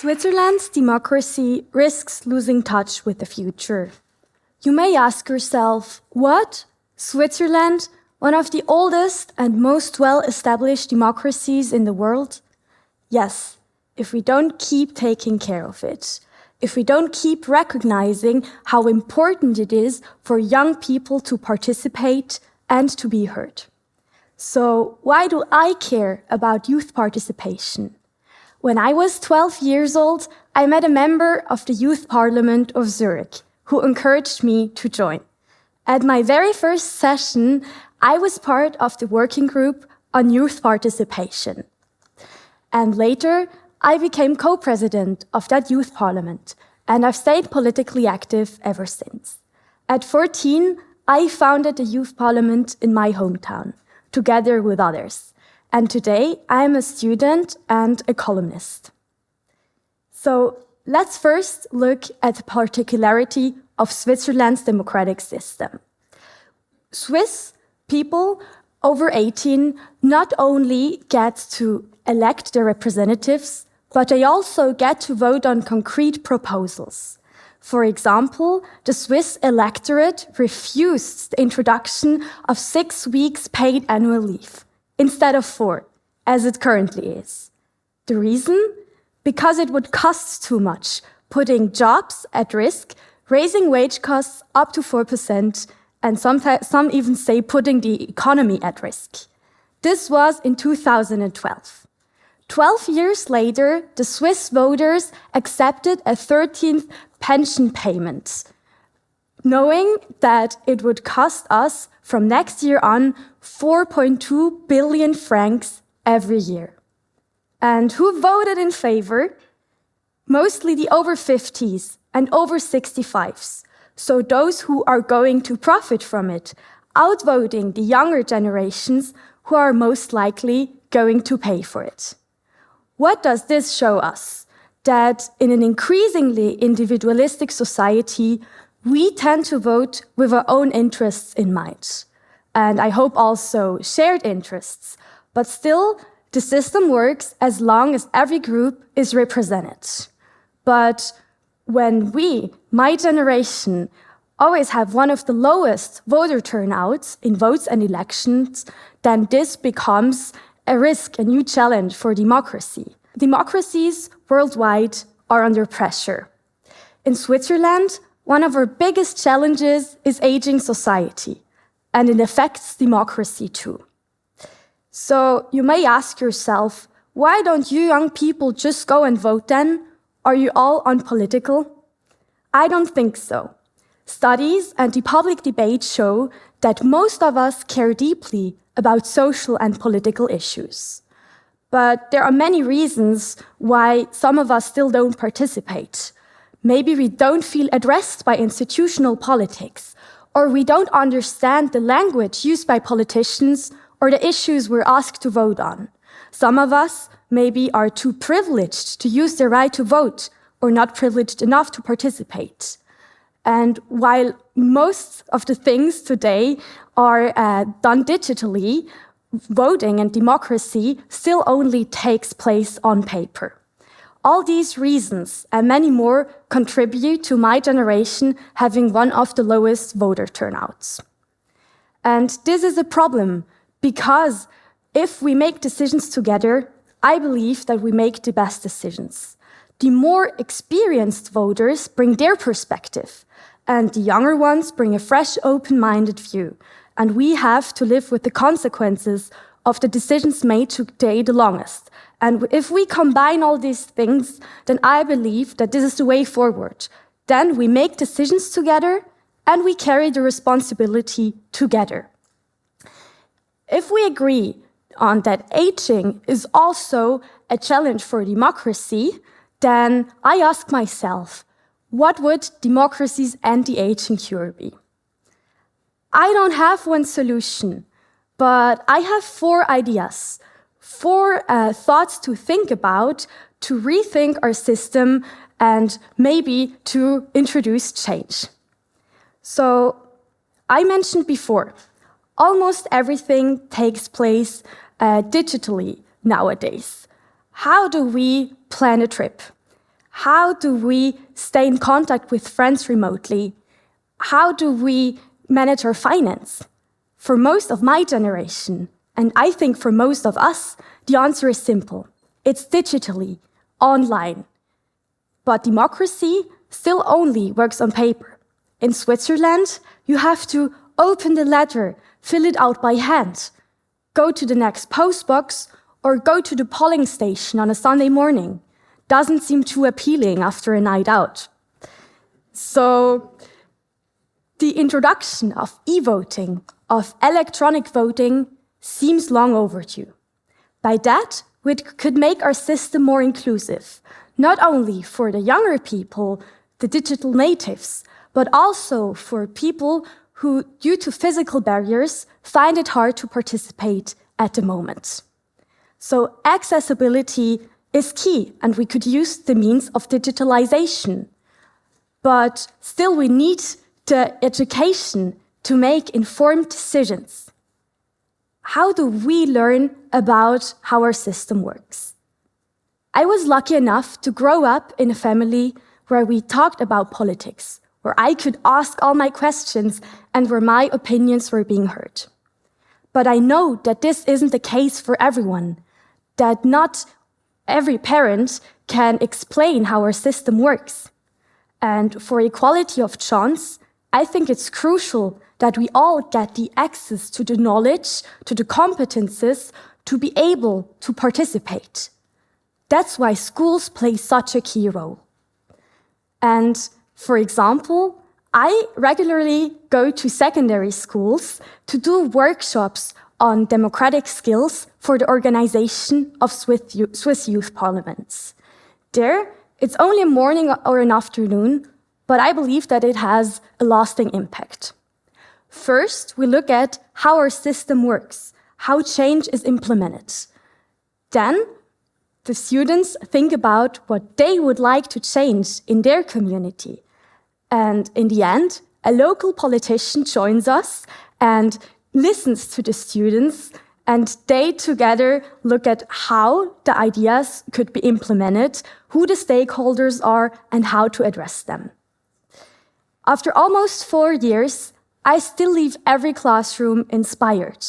Switzerland's democracy risks losing touch with the future. You may ask yourself, what? Switzerland, one of the oldest and most well-established democracies in the world? Yes, if we don't keep taking care of it, if we don't keep recognizing how important it is for young people to participate and to be heard. So why do I care about youth participation? When I was 12 years old, I met a member of the Youth Parliament of Zurich who encouraged me to join. At my very first session, I was part of the working group on youth participation. And later, I became co-president of that youth parliament, and I've stayed politically active ever since. At 14, I founded the youth parliament in my hometown, together with others. And today, I am a student and a columnist. So let's first look at the particularity of Switzerland's democratic system. Swiss people over 18 not only get to elect their representatives, but they also get to vote on concrete proposals. For example, the Swiss electorate refused the introduction of 6 weeks paid annual leave instead of 4, as it currently is. The reason? Because it would cost too much, putting jobs at risk, raising wage costs up to 4%, and some even say putting the economy at risk. This was in 2012. 12 years later, the Swiss voters accepted a 13th pension payment, knowing that it would cost us from next year on 4.2 billion francs every year. And who voted in favor? Mostly the over 50s and over 65s, so those who are going to profit from it, outvoting the younger generations who are most likely going to pay for it. What does this show us? That in an increasingly individualistic society, we tend to vote with our own interests in mind. And I hope also shared interests. But still, the system works as long as every group is represented. But when we, my generation, always have one of the lowest voter turnouts in votes and elections, then this becomes a risk, a new challenge for democracy. Democracies worldwide are under pressure. In Switzerland, one of our biggest challenges is aging society, and it affects democracy too. So you may ask yourself, why don't you young people just go and vote then? Are you all unpolitical? I don't think so. Studies and the public debate show that most of us care deeply about social and political issues. But there are many reasons why some of us still don't participate. Maybe we don't feel addressed by institutional politics, or we don't understand the language used by politicians or the issues we're asked to vote on. Some of us maybe are too privileged to use their right to vote or not privileged enough to participate. And while most of the things today are done digitally, voting and democracy still only takes place on paper. All these reasons and many more contribute to my generation having one of the lowest voter turnouts. And this is a problem because if we make decisions together, I believe that we make the best decisions. The more experienced voters bring their perspective, and the younger ones bring a fresh, open-minded view. And we have to live with the consequences of the decisions made today the longest. And if we combine all these things, then I believe that this is the way forward. Then we make decisions together and we carry the responsibility together. If we agree on that aging is also a challenge for democracy, then I ask myself, what would democracy's anti-aging cure be? I don't have one solution, but I have 4 ideas, 4 thoughts to think about, to rethink our system, and maybe to introduce change. So, I mentioned before, almost everything takes place digitally nowadays. How do we plan a trip? How do we stay in contact with friends remotely? How do we manage our finance? For most of my generation, and I think for most of us, the answer is simple. It's digitally, online. But democracy still only works on paper. In Switzerland, you have to open the letter, fill it out by hand, go to the next postbox, or go to the polling station on a Sunday morning. Doesn't seem too appealing after a night out. So the introduction of e-voting, of electronic voting, seems long overdue. By that, we could make our system more inclusive, not only for the younger people, the digital natives, but also for people who, due to physical barriers, find it hard to participate at the moment. So accessibility is key, and we could use the means of digitalization. But still, we need the education to make informed decisions. How do we learn about how our system works? I was lucky enough to grow up in a family where we talked about politics, where I could ask all my questions and where my opinions were being heard. But I know that this isn't the case for everyone, that not every parent can explain how our system works. And for equality of chance, I think it's crucial that we all get the access to the knowledge, to the competences, to be able to participate. That's why schools play such a key role. And for example, I regularly go to secondary schools to do workshops on democratic skills for the organization of Swiss youth parliaments. There, it's only a morning or an afternoon, but I believe that it has a lasting impact. First, we look at how our system works, how change is implemented. Then, the students think about what they would like to change in their community. And in the end, a local politician joins us and listens to the students, and they together look at how the ideas could be implemented, who the stakeholders are, and how to address them. After almost 4 years, I still leave every classroom inspired.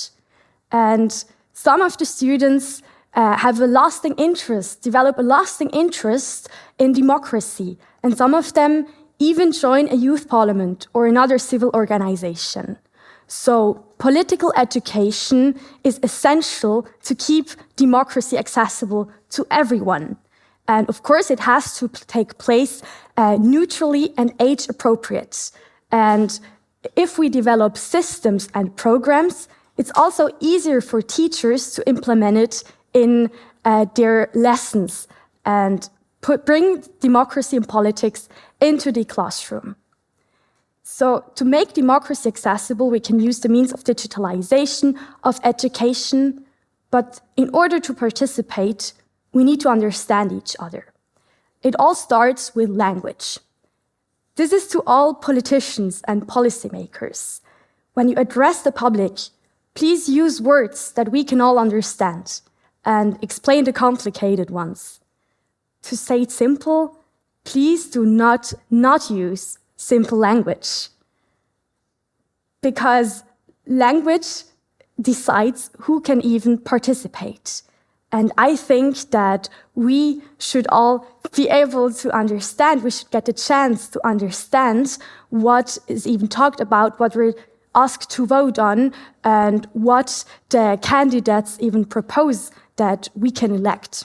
And some of the students develop a lasting interest in democracy, and some of them even join a youth parliament or another civil organization. So political education is essential to keep democracy accessible to everyone. And of course, it has to take place neutrally and age appropriate. And if we develop systems and programs, it's also easier for teachers to implement it in their lessons and bring democracy and politics into the classroom. So to make democracy accessible, we can use the means of digitalization, of education, but in order to participate, we need to understand each other. It all starts with language. This is to all politicians and policymakers. When you address the public, please use words that we can all understand and explain the complicated ones. To say it simple, please do not use simple language. Because language decides who can even participate. And I think that we should all be able to understand, we should get the chance to understand what is even talked about, what we're asked to vote on, and what the candidates even propose that we can elect.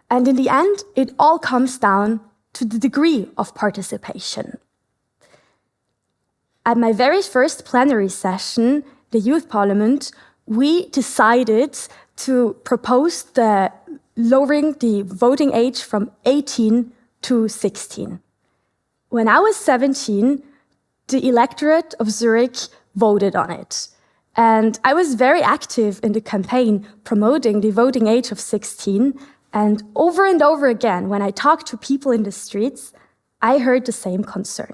And in the end, it all comes down to the degree of participation. At my very first plenary session, the Youth Parliament, we decided to propose lowering the voting age from 18 to 16. When I was 17, the electorate of Zurich voted on it. And I was very active in the campaign promoting the voting age of 16. And over again, when I talked to people in the streets, I heard the same concern.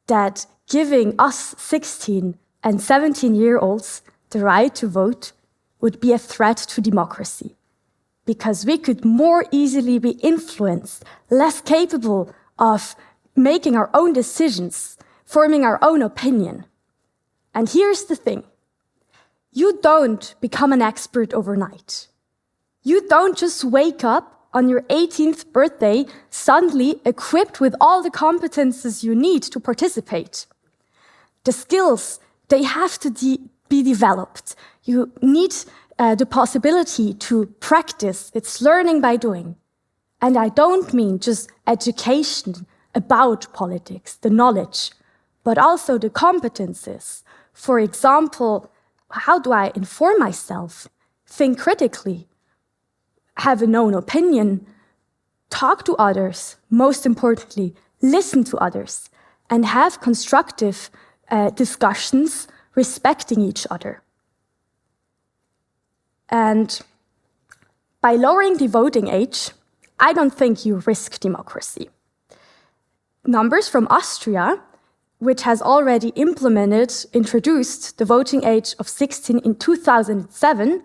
That giving us 16 and 17-year-olds the right to vote would be a threat to democracy. because we could more easily be influenced, less capable of making our own decisions, forming our own opinion. And here's the thing. You don't become an expert overnight. You don't just wake up on your 18th birthday suddenly equipped with all the competences you need to participate. The skills, they have to be developed. You need the possibility to practice. It's learning by doing. And I don't mean just education about politics, the knowledge, but also the competences. For example, how do I inform myself? Think critically, have a known opinion, talk to others, most importantly, listen to others, and have constructive discussions respecting each other. And by lowering the voting age, I don't think you risk democracy. Numbers from Austria, which has already introduced the voting age of 16 in 2007,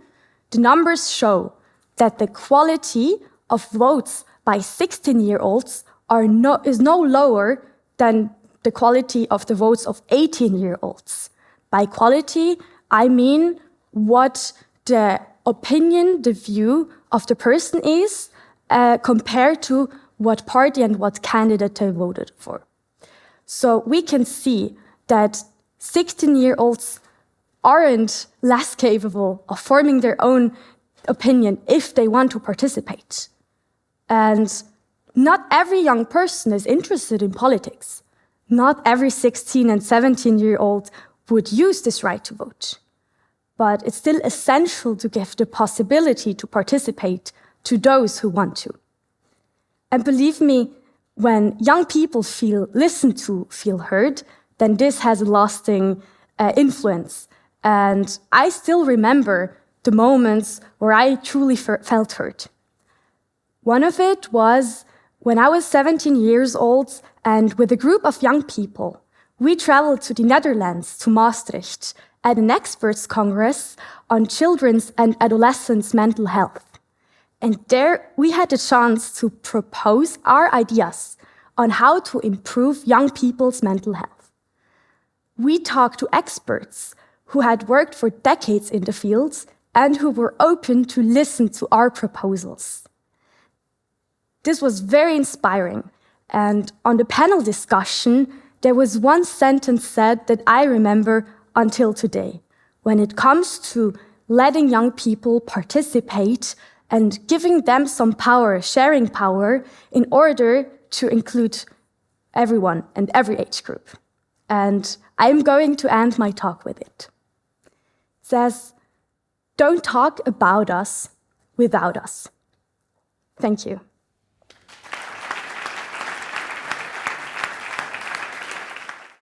the numbers show that the quality of votes by 16-year-olds is no lower than the quality of the votes of 18-year-olds. By quality, I mean what the opinion, the view of the person is compared to what party and what candidate they voted for. So we can see that 16-year-olds aren't less capable of forming their own opinion if they want to participate. And not every young person is interested in politics. Not every 16 and 17-year-old would use this right to vote. But it's still essential to give the possibility to participate to those who want to. And believe me, when young people feel listened to, feel heard, then this has a lasting influence. And I still remember the moments where I truly felt heard. One of it was when I was 17 years old, and with a group of young people, we traveled to the Netherlands, to Maastricht, at an experts congress on children's and adolescents' mental health. And there we had the chance to propose our ideas on how to improve young people's mental health. We talked to experts who had worked for decades in the field and who were open to listen to our proposals. This was very inspiring. And on the panel discussion, there was one sentence said that I remember until today. When it comes to letting young people participate and giving them some power, sharing power, in order to include everyone and every age group. And I'm going to end my talk with it. It says, don't talk about us without us. Thank you.